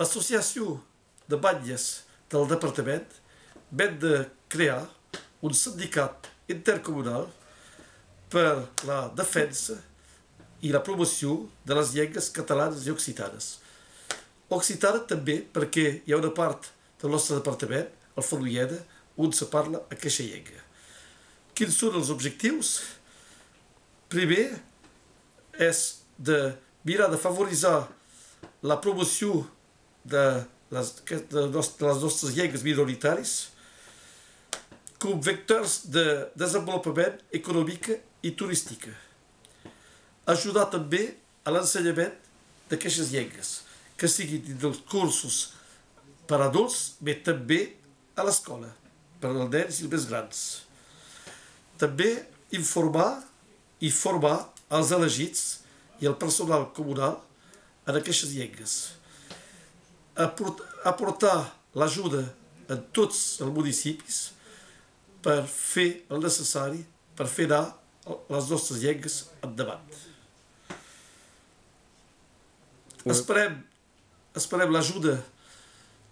L'associació de batlles del departament ven de crear un sindicat intercomunal per la defensa i la promoció de les llengües catalanes i occitanes. Occitana també perquè hi ha una part del nostre departament, el Fenolheda, on se parla aquesta llengua. Quins són els objectius? Primer és de mirar de favoritzar la promoció de les nostres llengües minoritaris com vectors de desenvolupament econòmic i turístic. Ajudar també a l'ensenyament d'aquestes llengües, que siguin dels cursos per a adults, però també a l'escola, per als nens i els més grans. També informar i formar els elegits i el personal comunal en aquestes llengües. Aportar l'ajuda en tots els municipis per fer el necessari, per fer anar les nostres llengües endavant. Esperem l'ajuda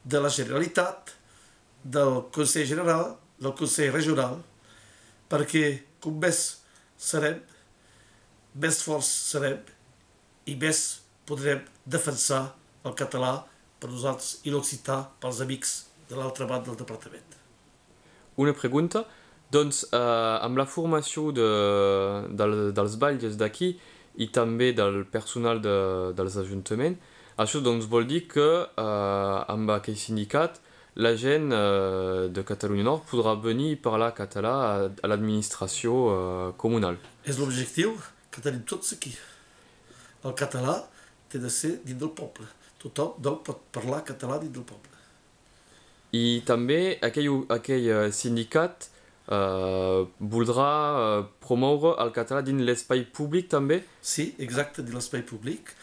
de la Generalitat, del Consell General, del Consell Regional, perquè com més serem, més forts serem i més podrem defensar el català per nosaltres i l'occità pels amics de l'altra banda del departament. Una pregunta, doncs amb la formació dels batlles d'aquí i també del personal dels ajuntaments, això doncs vol dir que amb aquest sindicat la gent de Catalunya Nord podrà venir i parlar català a l'administració comunal. És l'objectiu que tenim tots aquí. El català té de ser dins del poble. Tothom pot parlar català dins del poble. I també aquell sindicat voldrà promoure el català dins l'espai públic també? Sí, exacte, dins l'espai públic.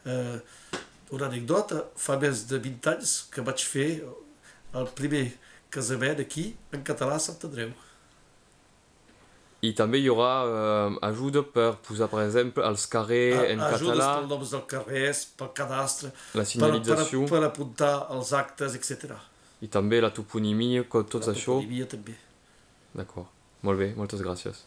Una anècdota, fa més de 20 anys que vaig fer el primer casament aquí en català a Sant Andreu. I també hi haurà ajuda per posar, per exemple, els carrers en català. Ajudes pels noms dels carrers, pel cadastre, la senyalització, per apuntar els actes, etc. I també la toponimia, tot això. La toponimia també. D'acord. Molt bé, moltes gràcies.